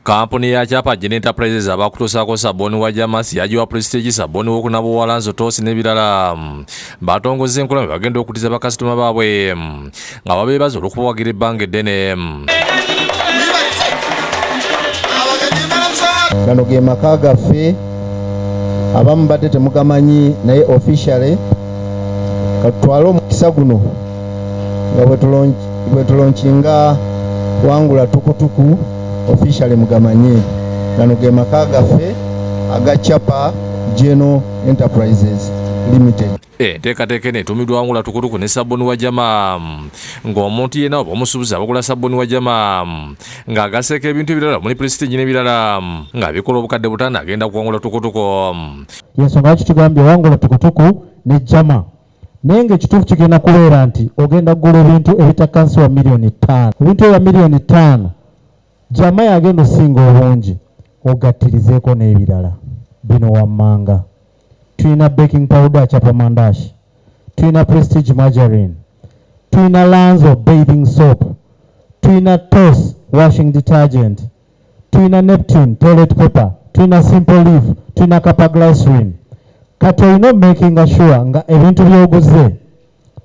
Kampuni ya Chapa Gen Enterprises abakutusako Saboni wa Jamasi yajiwa Prestige Saboni wokunabo walanzo tosi nebirala batongoze enkola bagenda okutiza bakasitoma baabwe nga babebaza olukubawagira ebbanga eddene. Gano ge maka gaffe abamu badde temugamanyi naye officially katwala omukisa guno nga bwe tulonkinga wangula tukutuku officially mugamanyi. Gano ge maka gaffe aga Chapa Gen Enterprises Limited. Teekateeka neetumiddwa wangula tukutuku ne Saboni wa Jama ng'omuntu yenna oba omusuubuzi abagula Saboni wa Jama ng'agaseeko ebintu ebirala muli Prestige n'ebirala nga bikola obukadde butaano agenda kuwangula tukutuku. Yensonga lwaki tugambye wangula tukutuku ne Jama naye ng'ekituufu kigenda kubeera nti ogenda kugula ebintu ebitakansi wa $5,000,000. Ebintu ebya $5,000,000 Jama yagenda osinga obungi ogattirizeeko n'ebirala bino wammanga. Tulina baking powder Chapa mandashi, tulina Prestige margarine, tulina Lanzo bathing soap, tulina Toss washing detergent, tulina Neptune toilet paper, tulina Simple Leaf, tulina Kappa glycerine. Kati olina making sure nga ebintu byoguze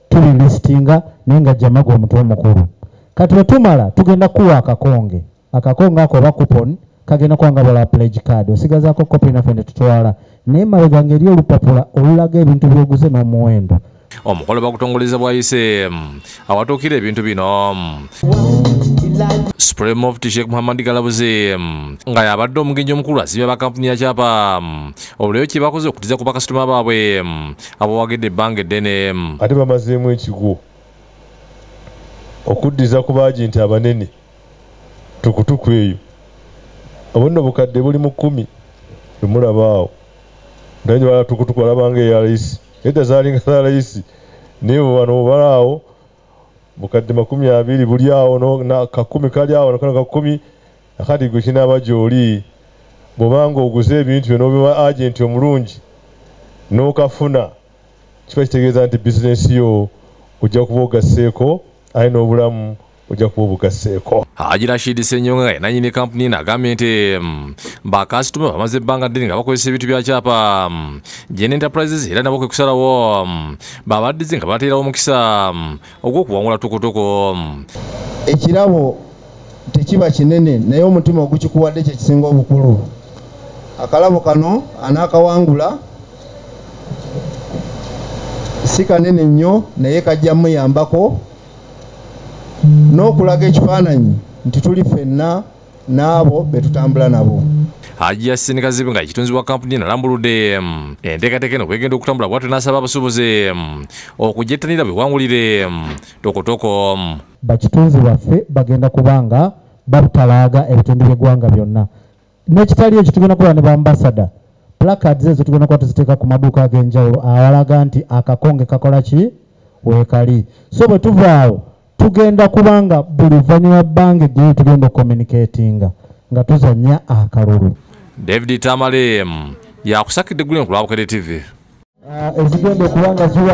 tuli listinga naye nga Jama gwe omutwe omukulu. Kati bwe tumala tugenda kuwa akakonge ako oba coupon kagenda kwanga bala pledge card osigazaako kopi naffe ne tutwala naye mabega ngeri olupapula olulaga ebintu byoguze n'omuwendo. Omukolo bagutongoleza bwayise awatuukira ebintu bino Supreme of Sheikh Muhammad Galabuzi nga yabadde omugenyi omukulu azibya bakampuni ya Chapa olweyo kye bakoze okutiza ku bakasitoma baabwe abawagidde ebbanga eddene. Ate bamazeemu ekigo okuddiza ku baagenti abanene tukutuku eyo obunno bukadde buli mu 10 temulabaawo nanyi wala tukutuku walabanga eya layisi edda zaalinga za layisi naye wano balaawo bukadde 20 buli awo na kakumi kali awo nakano kakumi akati gwe kinaaba gy'oli bw'obanga oguze ebintu byo n'obiwa agenti omulungi n'okafuna kiba kitegeeza nti bizinesi yo ojja kuba ogasseeko aye n'obulamu ojja kuba obugasseeko. Haji Rashid Senyonga yenanyini kampuni n'agambye nti bakasitoma bamaze ebbanga ddene nga bakozesa ebintu bya Chapa Gen Enterprises era nabo kwe kusalawo babaddize nga bateerawo omukisa ogw'okuwangula tukutuku. Ekirabo tekiba kinene naye omutima ogukikuwadde kye kisinga obukulu. Akalabo kano anaakawangula si kanene nnyo naye kajja muyambako n'okulaga ekifaananyi nti tuli ffenna n'abo be tutambula nabo. Haji Yasin Kazibu nga ekitunzibwa kampuni nalambuludde enteekateeka eno bwegenda okutambula bwatyo n'asaba abasuubuzi okujettanira bewangulire tokotoko. Bakitunzi baffe bagenda kubanga babutalaaga ebitundu by'eggwanga byonna n'ekitali ekyo tugenda kuba ne bambasada placards ezo tugenda kuba tuziteeka ku maduuka ag'enjawulo awalaga nti akakonge kakola ki weekali. So bwe tuvaawo tugenda kubanga buli luvannyuma bbanga eggye tugenda okucommunicatinga nga tuzannya akalulu. David Tamale yakusakidde Gulin ku Lwabukere TV. Ezigenda okubanga ziwa